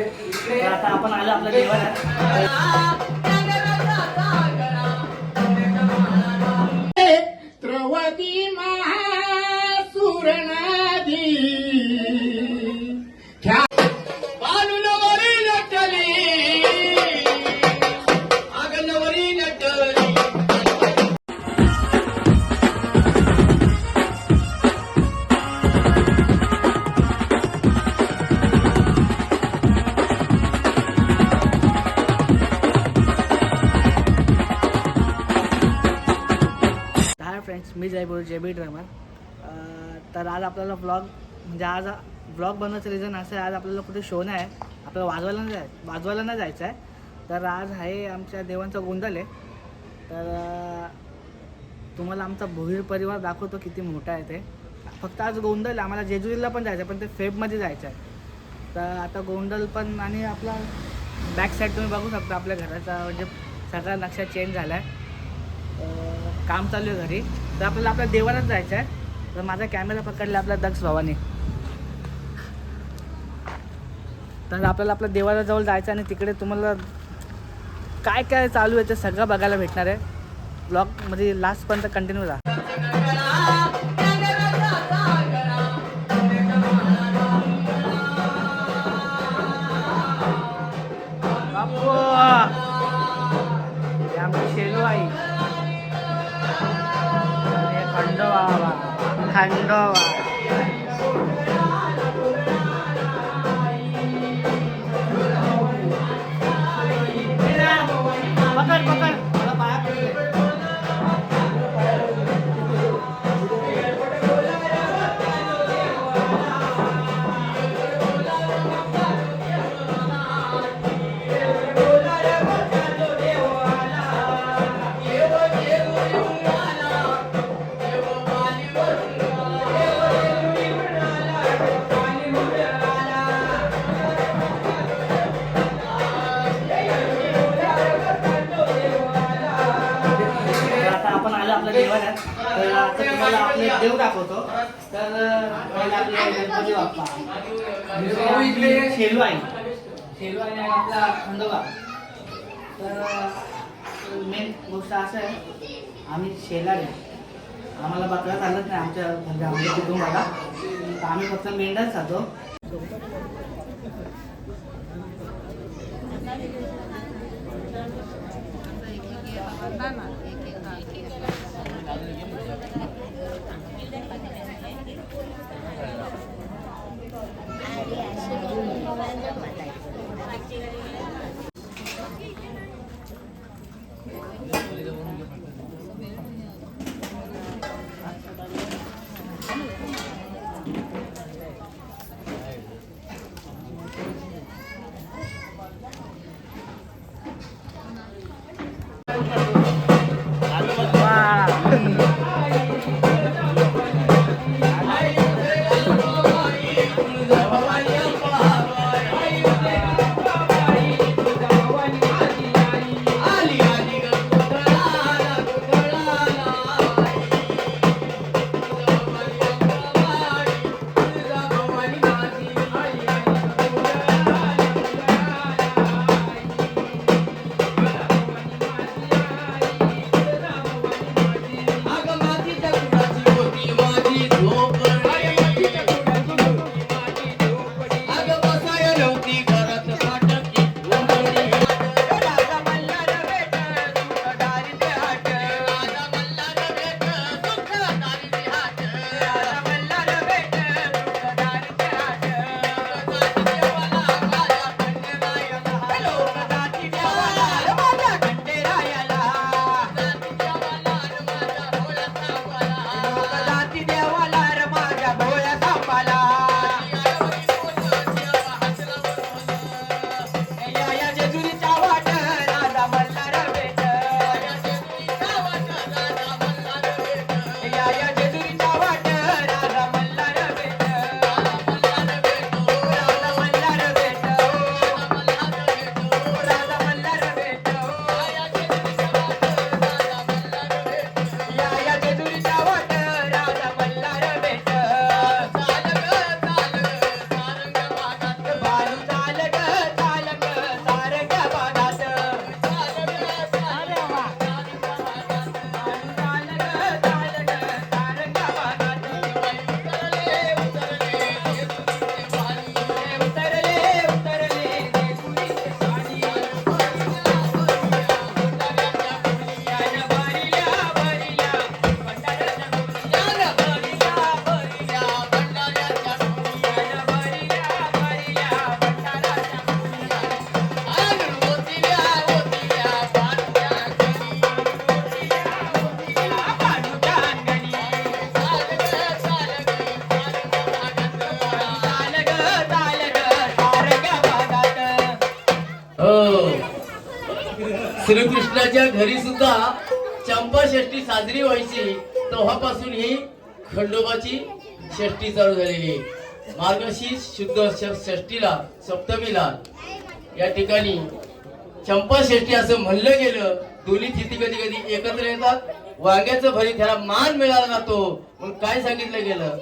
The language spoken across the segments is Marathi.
आता आपण आलो आपल्या देवाला. द्रौपदी महासुर नदी बालुलवरी नटली आगलवरी नटली. फ्रेंड्स, मी जय बोल JB ड्रामर. तर आज आपल्याला व्लॉग म्हणजे आज व्लॉग बनवायचं रिझन असं आहे, आज आपल्याला कुठे शो नाही आहे, आपल्याला वाजवायला नाही जायचं आहे. तर आज आहे आमच्या देवांचा गोंधळ आहे. तर तुम्हाला आमचा भोईर परिवार दाखवतो किती मोठा आहे ते. फक्त आज गोंधळ आहे, आम्हाला जेजुरीला पण जायचं आहे, पण ते फेबमध्ये जायचं आहे. तर आता गोंधळ पण आणि आपला बॅक साईड तुम्ही बघू शकता आपल्या घराचा, म्हणजे सगळा नक्षा चेंज झाला आहे. काम चालू आहे घरी. तर आपल्याला आपल्या देवालाच जायचं आहे. तर माझा कॅमेरा पकडला आपल्या दक्ष भावाने. तर आपल्याला आपल्या देवाला जवळ जायचं आणि तिकडे तुम्हाला काय काय चालू आहे ते सगळं बघायला भेटणार आहे. ब्लॉगमध्ये लास्टपर्यंत कंटिन्यू राहा. आमची शेलू आई खंडोबा पकड मला पाया पडले. देवाला. तर आता तुम्हाला आपले देव दाखवतो. तर पहिला आपले गणपती बाप्पा, दुसरे शेलू आई आणि आपला खंडोबा. तर मेन गोष्ट असं आहे, आम्ही शेलार आहे, आम्हाला बकरा चालत नाही आमच्या म्हणजे आमच्या कुटुंबाला. तर आम्ही फक्त मेंढाच खातो. श्रीकृष्णाच्या घरी सुद्धा चंपा षष्ठी साजरी व्हायची. तेव्हापासून ही खंडोबाची षष्ठी चालू झालेली. मार्गशीर्ष शुद्ध षष्टीला सप्तमीला या ठिकाणी चंपा षष्ठी असं म्हणलं गेलं. दोन्ही तिथी कधी कधी एकत्र येतात. वांग्याचं भरीत त्याला मान मिळाला जातो. मग काय सांगितलं गेलं?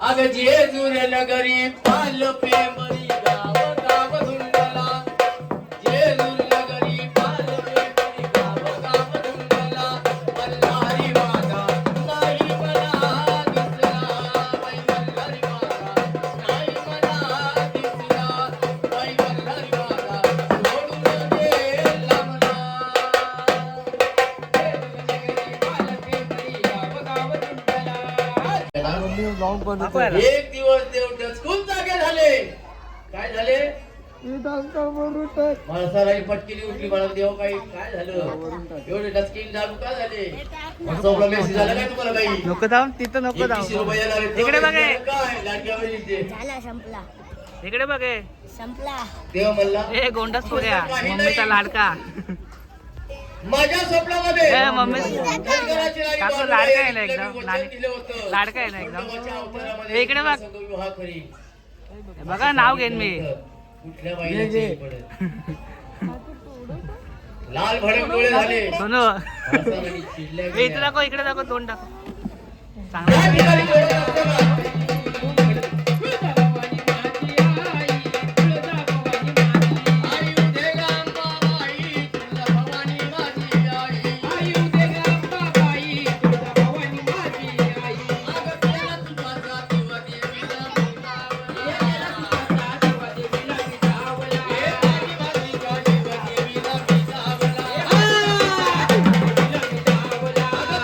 अग जेजूर नगरी पाल प्रेमरी गाव गाव धुंडला. जेजूर नगरी पाल प्रेमरी गाव गाव धुंडला. मल्हारी माझा नाही मला दिसला. बाई मल्हारी माझा नाही मला दिसला. बाई मल्हारी माझा सोडून गेला मला. एक दिवस देव डचकून जागे झाले. काय झाले? माणसाला पटकीने उठली. मला देव काय झालं? एवढे डचकीन जागू का झाले? मेसेज झाला काय तुम्हाला काही? नको जाऊन तिथं नको जाऊ. इकडे बघे. काय लाडक्या बहिणीचे झाला संपला इकडे बघे. संपला देव म्हणला ए गोंडाच पोऱ्या मम्मीचा लाडका. माझ्या स्वप्नामध्ये ए मम्मी धनगराची राणी काकू बाळूमाई लाडका आहे ना एकट्याने एकदम. वचन दिलं होतं. लाडका आहे ना एकदम. खंडोबाच्या अवतारामध्ये ए, इकडे बघ. विवाह करीन. बघा नाव घेईन मी. कुठल्या बाईला चैन पडेल? लाल भडक डोळे झाले. सोनू हसायला चिडल्या ए, इथे गेल्या. दाखव इकडे दाखव तोंड दाखव. त्या चांगलं ठिकाणी डोळे असताना आई उदे गांबाबाई तुळजा भवानी माझी आई. अगं त्याला तुझा जातीव देवीला भिजावला. हे आदिवासीच्या जीव देवीला भिजावला. अगं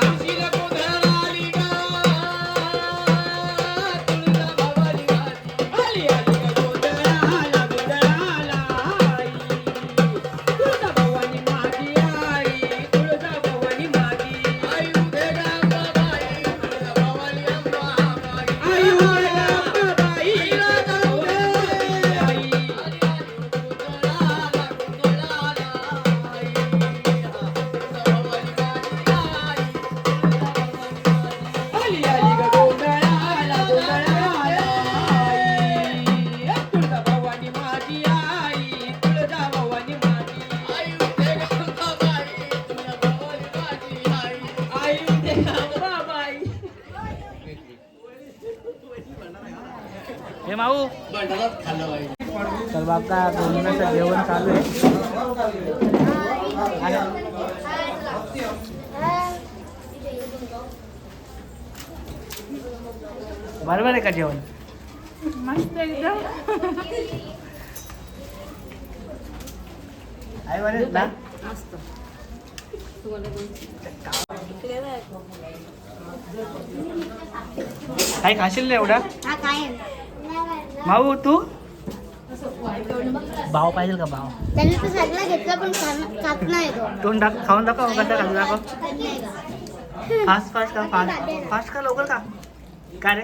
तुळशीला गोंधळ आली गा. तुळजा भवानी माझी आली गा गोंधळाला गोंधळाला आई. तुळजा भवानी माझी आई. तुळजा भवानी माझी आई. उदे गांबाबाई तुळजा भवानी अंबाबाई. आई उदे गांबाबाई तुळजा भवानी आई. गोंधळाला गोंधळाला आई. तुळजा भवानी माझी आई. आली आली ग गोंधळाला गोंधळाला आई. तुळजा भवानी माझी आई. तुळजा भवानी माझी आई. उदे गांबाबाई तुळजा भवानी माझी आई. आई उदे गांबाबाई. हे माऊ. बंडालाच खाल्लं पाहिजे. तर बाबा गोंडाचं जेवण चालू आहे. बरोबर आहे का जेवण? मस्त एकदम. आई बरे ना? काही खाशील ना एवढा? हा काय माऊ तू? भाव पाहिजे का भाव? त्यांनी तर सगळं घेतलं पण खात नाही तो. तोंड खाऊन दाखव. कसं खाल्लं दाखव. खात नाही का? फास्ट फास्ट का फास्ट फास्ट का लवकर का? काय रे?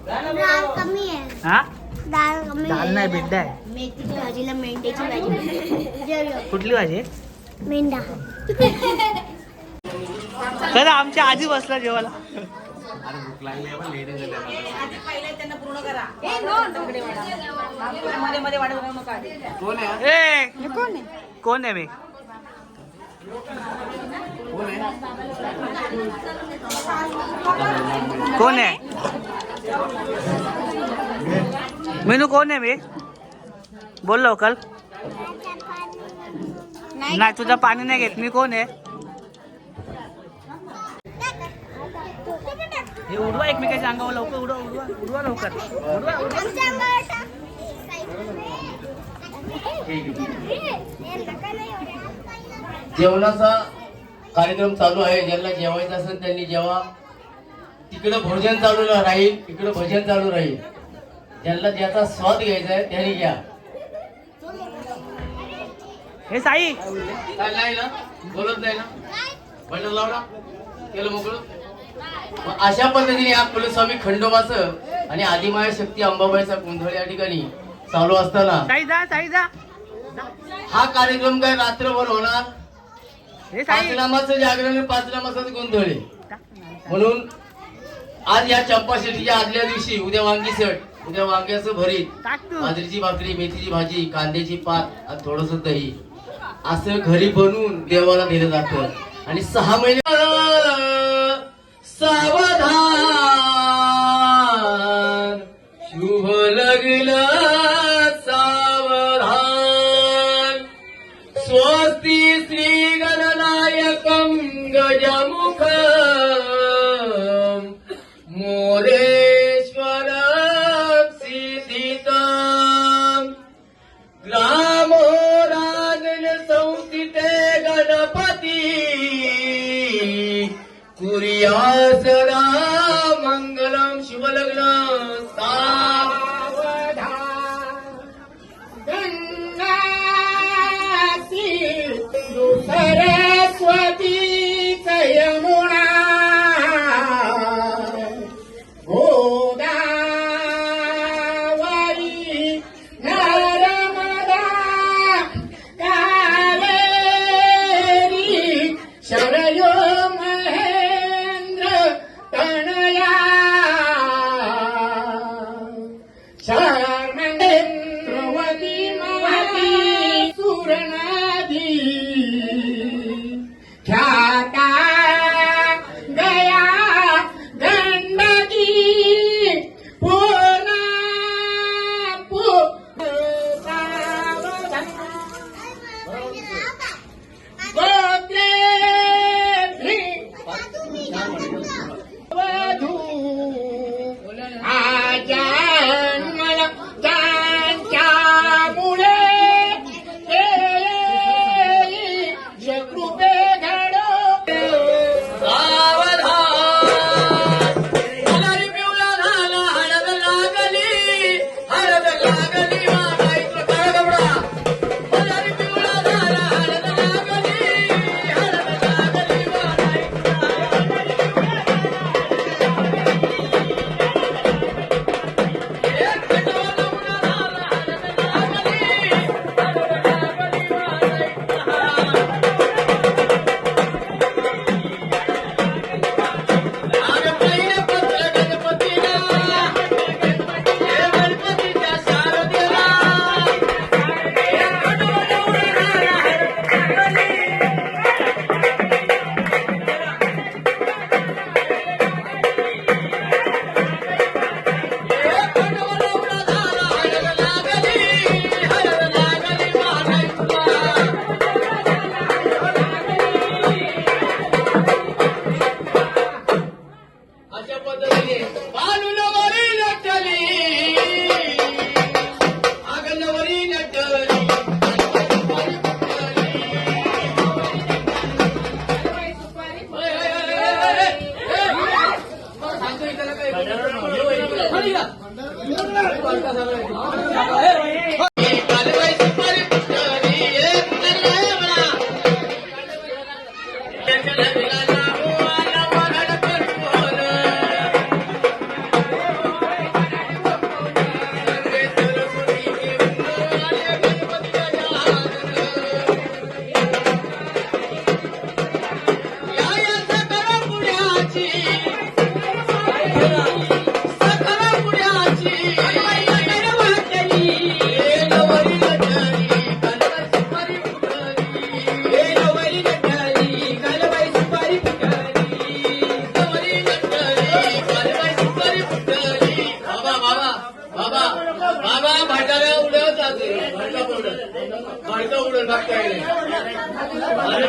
डाळ कमी आहे. हा डाळ कमी दाल नाही बिड्डा आहे. मेथीची भाजीला मेंढ्याची भाजी जेवण कुठली भाजी? मेंढा. खरं आमच्या आजी बसला जेवायला. ए कोण आहे मी? कोण आहे? मीनू कोण आहे मी? बोल लवकर. नाही तुझं पाणी नाही घेत. मी कोण आहे? हे उडवा एकमेकाच्या अंगावर लवकर. उडवा उडवा उडवा लवकर. उडवा उडवा. जेवणाचा कार्यक्रम चालू आहे. ज्यांना जेवायचं असेल त्यांनी जेवा. तिकडं भोजन चालू राहील. इकडं भजन चालू राहील. ज्यांना ज्याचा स्वाद घ्यायचा आहे त्यांनी घ्या. हे साई काय नाही ना? बोलत नाही ना? बटन लावला केलं मोकळं. मग अशा पद्धतीने या कुलस्वामी खंडोबाचं आणि आदिमाया शक्ती अंबाबाईचा गोंधळ या ठिकाणी चालू असताना साई जा साई जा. हा कार्यक्रम काय रात्रभर होणार? हे साई पाचनामाचं जागरण आणि पाचनामाचाच गोंधळ आहे. म्हणून आज या चंपाषष्ठीच्या आदल्या दिवशी उद्या वांगी सट, उद्या वांग्याचं भरीत, टाक तू. बाजरीची भाकरी, मेथीची भाजी, कांद्याची पात आणि थोडस दही असं घरी बनवून देवाला दिलं जातं. आणि 6 महिने सावधान शुभ लगलं सावधान स्वस्ति श्री गणनायकं गजमुखं मोरेश्वरं सिद्धितं ग्रामो राजन संस्थिते गणपती कुर्या सदा मंगलम शुभलग्न गंगासी सरस्वती यमुना गोदावरी नर्मदा कावेरी शरयो महेंद्र तनया शर्मेंद्रवती महती सुरनदी ख्याता गया गंडकी पूर्णा गोत्रे वधू आजन्मल त्यांच्यामुळे कृपे घडो सावधान मलारी पिवळा झाला हळद लागली वागायचं काय गबडा मलारी पिवळा झाला हळद लागली अशा पद्धतीने बालूनवरी नटली आगनवरी नटली कालबाई सुपारी पुष्कळी बाबा भाटाला उडत जाते भाटला उडत भाटला उडत भागता येईल अरे